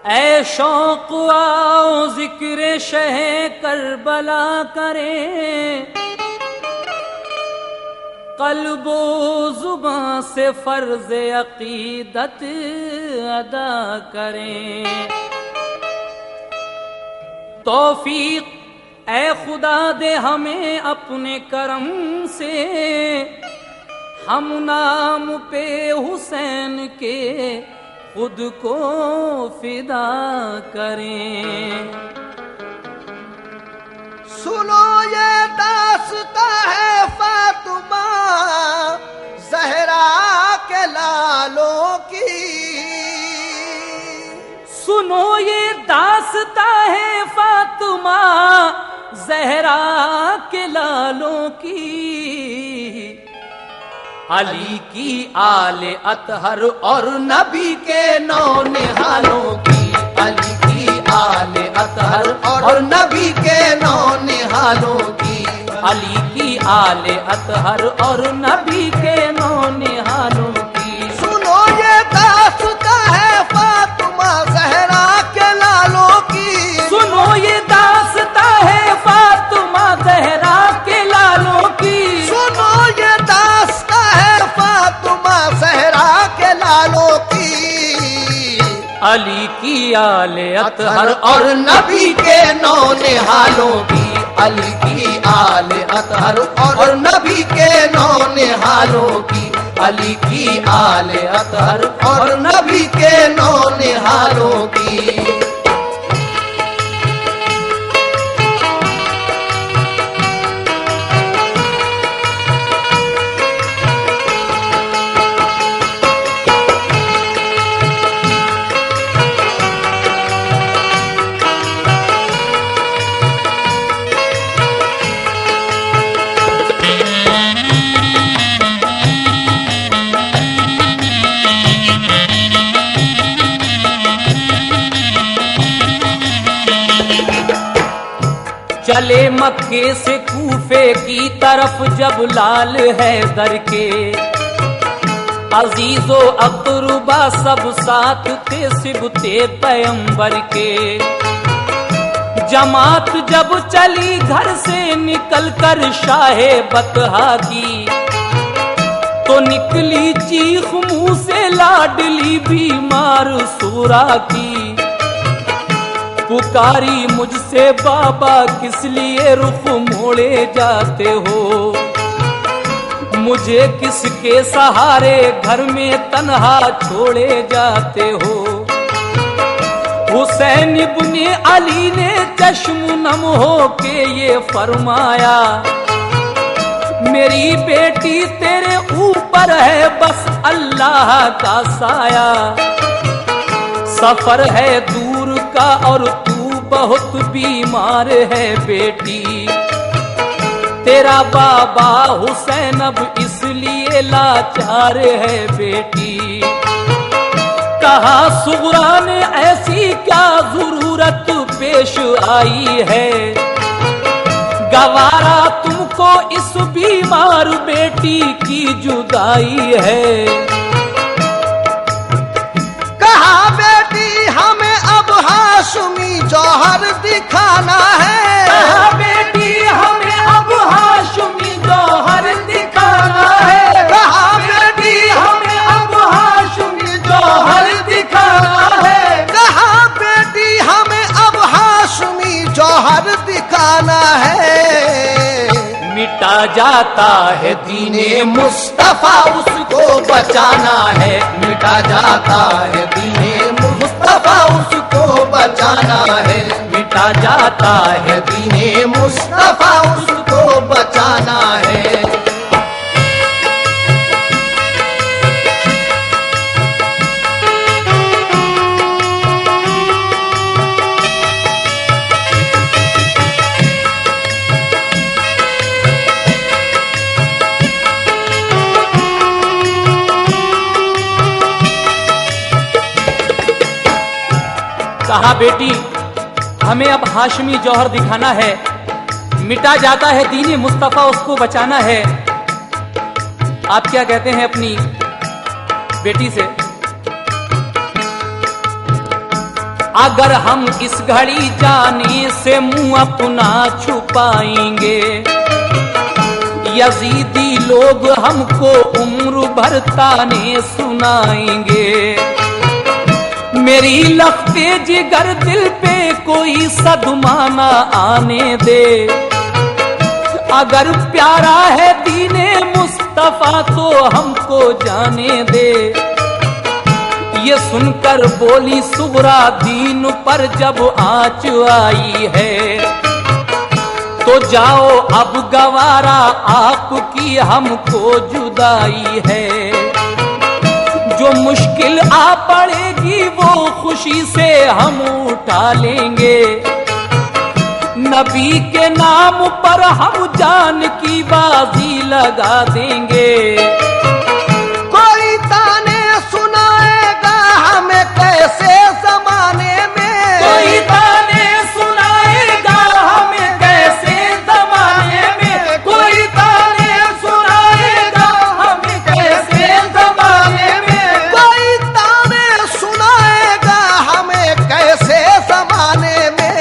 ऐ शौक आओ जिक्र शह करबला करें, कल्बो जुबां से फर्ज अकीदत अदा करें। तौफीक ऐ खुदा दे हमें अपने करम से, हम नाम पे हुसैन के खुद को फिदा करें। सुनो ये दास्तां है फातिमा ज़हरा के लालों की, सुनो ये दास्तां है फातिमा ज़हरा के लालों की। अली की आले अतहर और नबी के नौ निहालों की, अली की आले अतहर और नबी के नौ निहालों की, अली की आले अतहर और नबी के नौ निहालों की। सुनो ये दास्तां है फातिमा ज़हरा के लालों की, सुनो ये दास्तां है फातिमा ज़हरा के लालों की, सुनो ये दास्तां है फातिमा ज़हरा के लालों की। अली की आले अतहर और नबी के नौ निहालों की, अली की आले अतहर और नबी के नौ निहालों की, अली की आले अतहर और नबी के नौ निहालों की। चले मक्के से कूफे की तरफ जब लाल हैदर के, अजीजो अकरुबा सब साथ थे सिबते पैगंबर के। जमात जब चली घर से निकल कर शाहे बतहा की, तो निकली चीख मुंह से लाडली बीमार सूरा की। पुकारी मुझसे बाबा किस लिए रुख मोड़े जाते हो, मुझे किसके सहारे घर में तन्हा छोड़े जाते हो। हुसैन इब्ने अली ने चश्म नम हो के ये फरमाया, मेरी बेटी तेरे ऊपर है बस अल्लाह का साया। सफर है दूर का और तू बहुत बीमार है बेटी, तेरा बाबा हुसैन अब इसलिए लाचार है बेटी। कहा सुगरा ने ऐसी क्या जरूरत पेश आई है, गवारा तुमको इस बीमार बेटी की जुदाई है। हाशमी जौहर दिखाना है, कहा बेटी हमें अब हाशमी जौहर दिखाना है, कहा बेटी हमें अब हाशमी जौहर दिखाना है, कहा बेटी हमें अब हाशमी जौहर दिखाना है। मिटा जाता है दीने मुस्तफा उसको बचाना है, मिटा जाता है दीने मुस्तफा उसको बचाना है, मिटा जाता है दीने मुस्तफा उसको बचाना है। कहा बेटी हमें अब हाशमी जौहर दिखाना है, मिटा जाता है दीनी मुस्तफा, उसको बचाना है। आप क्या कहते हैं अपनी बेटी से? अगर हम इस घड़ी जाने से मुंह अपना छुपाएंगे, यजीदी लोग हमको उम्र भर ताने सुनाएंगे। मेरी लफ्ते जिगर दिल पे कोई सदमा ना आने दे, अगर प्यारा है दीने मुस्तफा तो हमको जाने दे। ये सुनकर बोली सुगरा दीन पर जब आँच आई है, तो जाओ अब गवारा आपकी हमको जुदाई है। जो मुश्किल आ पड़ेगी वो खुशी से हम उठा लेंगे, नबी के नाम पर हम जान की बाजी लगा देंगे। कोई ताने सुनाएगा हमें कैसे जमाने में, कोई ताने सुनाएगा हमें कैसे जमाने में, कोई ताने सुनाएगा हमें कैसे जमाने में, कोई ताने सुनाएगा हमें कैसे जमाने में।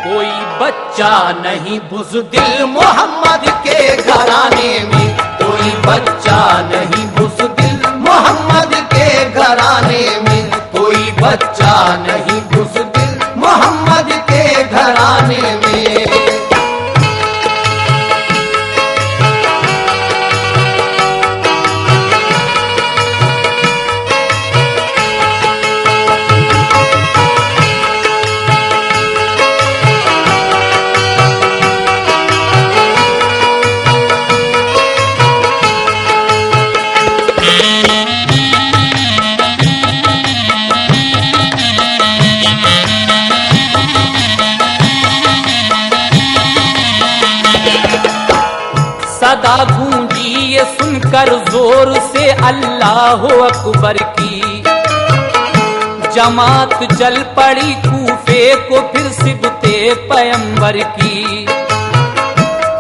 कोई बच्चा नहीं बुज़दिल मोहम्मद के घराने में, कोई बच्चा नहीं बुज़दिल मोहम्मद के घराने में, कोई बच्चा नहीं बुज़दिल मोहम्मद के घराने में। सदा गूंजी ये सुनकर जोर से अल्लाह अकबर की, जमात चल पड़ी कूफे को फिर सिबते पैगंबर की।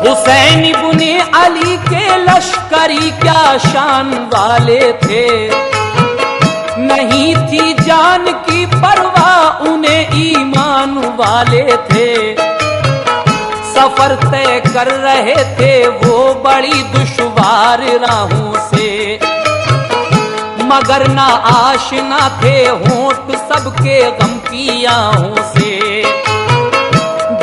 हुसैन इब्ने अली के लश्करी क्या शान वाले थे, नहीं थी जान की परवाह उन्हें ईमान वाले थे। सफर तय कर रहे थे वो बड़ी दुश्वार राहों से, मगर ना आशना थे होंठ सबके गम की आहों से।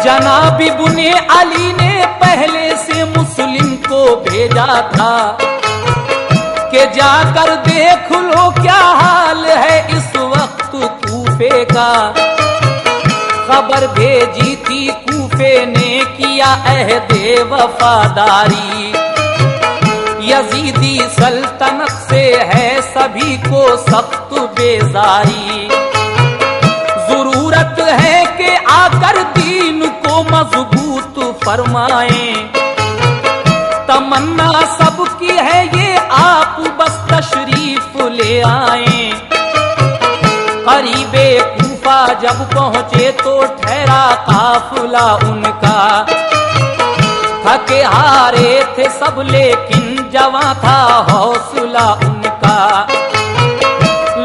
जनाब इब्ने अली ने पहले से मुस्लिम को भेजा था कि जाकर देख लो क्या हाल है इस वक्त कूफे का। खबर भेजी थी कूफे ने किया अहदे वफादारी, यजीदी सल्तनत से है सभी को सख्त बेजारी। जरूरत है कि आकर दीन को मजबूत फरमाएं, तमन्ना सबकी है ये आप बस तशरीफ ले आएं। करीबे कूफा जब पहुंचे तो ठहरा काफिला उनका, थके हारे थे सब लेकिन जवां था हौसला उनका।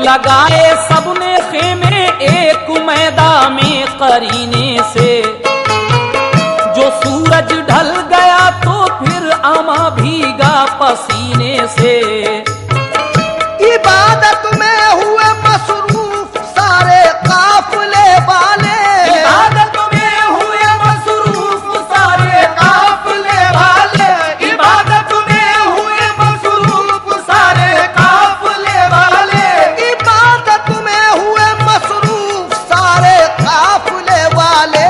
लगाए सबने खेमे एक मैदान में करीने से, जो सूरज ढल गया तो फिर आमा भीगा पसीने से। इबादत में हुए मसरूफ सारे काफिले वाले, इबादत में हुए मसरूफ सारे काफिले वाले, इबादत में हुए मसरूफ सारे काफिले वाले, इबादत में हुए मसरूफ सारे काफिले वाले।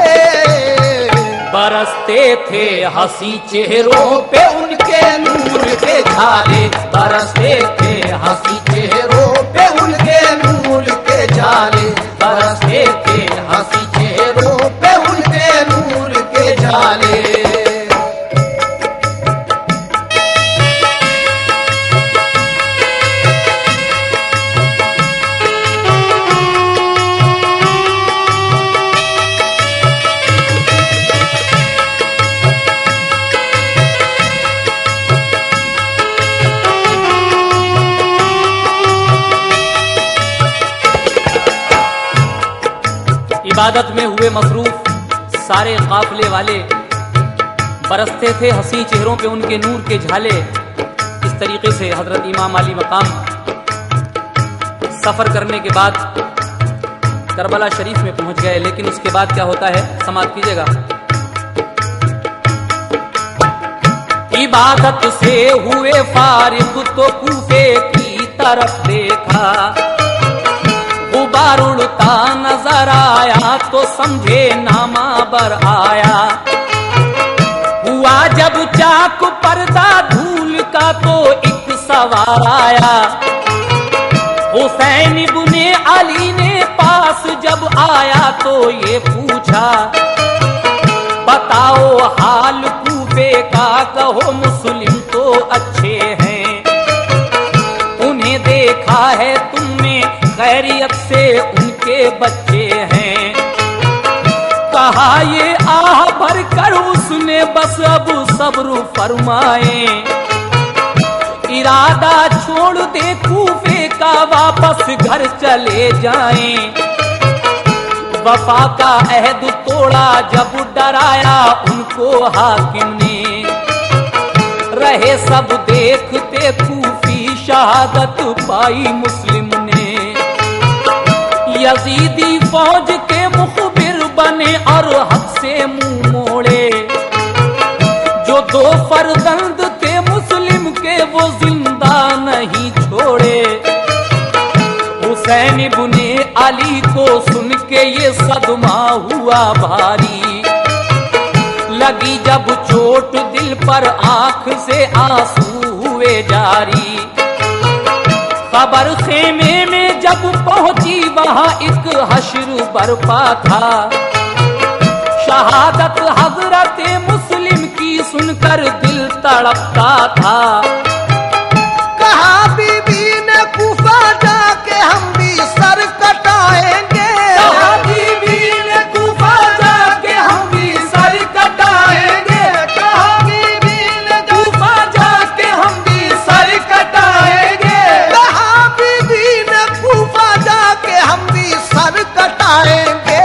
बरसते थे हंसी चेहरों पे उनके नूर के झाले, बरसते थे हंसी चेहरों पे उनके नूर के जाले, बरसते थे हंसी चेहरों पे उनके नूर के जाले। में हुए मसरूफ सारे काफिले वाले बरसते थे हंसी चेहरों पे उनके नूर के झाले। इस तरीके से हजरत इमाम अली मकाम सफर करने के बाद करबला शरीफ में पहुंच गए। लेकिन उसके बाद क्या होता है, समाप्त कीजिएगा। इबादत से हुए फारिग तो कूफे की तरफ देखा, गुबार उड़ता नजर आया तो समझे नामा बर आया। हुआ जब चाक पर्दा धूल का तो एक सवार आया। हुसैन इब्ने अली ने पास जब आया तो ये पूछा, बताओ हाल कूफे का, कहो मुस्लिम तो अच्छे हैं। उन्हें देखा है तुमने खैरियत से उनके बच्चे हैं। कहा ये आह भर कर उसने बस अब सब्र फरमाए। इरादा छोड़ दे कूफे का, वापस घर चले जाएं। वफा का अहद तोड़ा जब डराया उनको हाकिम ने। रहे सब देखते कूफी शहादत पाई मुस्लिम ने। यजीदी फौज के मुखबिर बने और हक से मुंह मोड़े। जो दो फर्जंद थे मुस्लिम के वो जिंदा नहीं छोड़े। हुसैन इब्ने अली को सुन के ये सदमा हुआ भारी। लगी जब चोट दिल पर आंख से आंसू हुए जारी। खबर खेमे में जब पहुंची वहां एक हश्र बरपा था। शहादत हजरत मुस्लिम की सुनकर दिल तड़पता था। कहा बीबी ने कूफा जाके हम भी सर कटाएंगे। कहा बीबी ने कूफा जाके हम भी सर कटाएंगे। कहा बीबी ने कूफा जाके हम भी सर कटाएंगे। कहा बीबी ने कूफा जाके हम भी सर कटाएंगे।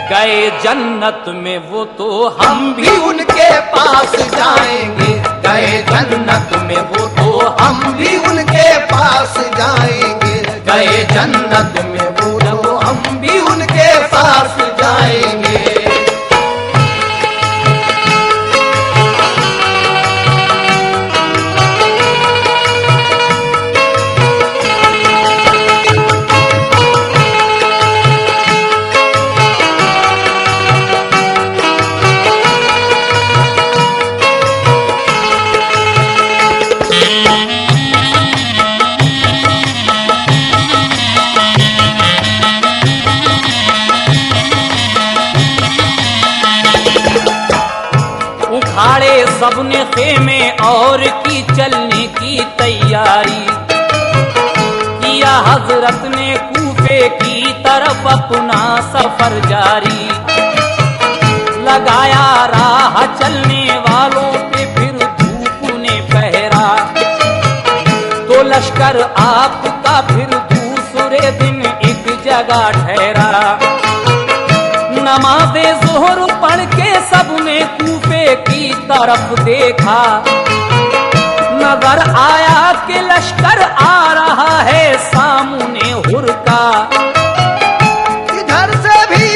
गए जन्नत में वो तो हम भी भी उनके पास जाएंगे। गए जन्नत में वो तो हम भी उनके पास जाएंगे। गए जन्नत में वो तो हम भी उनके पास जाएंगे। उखाड़े सबने खेमे और की चलने की तैयारी। किया हजरत ने कूफे की तरफ अपना सफर जारी। लगाया राह चलने वालों पे फिर धूप ने पहरा। तो लश्कर आपका फिर दूसरे दिन एक जगह ठहरा। नमाज़े ज़ोहर पढ़ के सबने कूफे की तरफ देखा। नजर आया कि लश्कर आ रहा है सामने हुर का।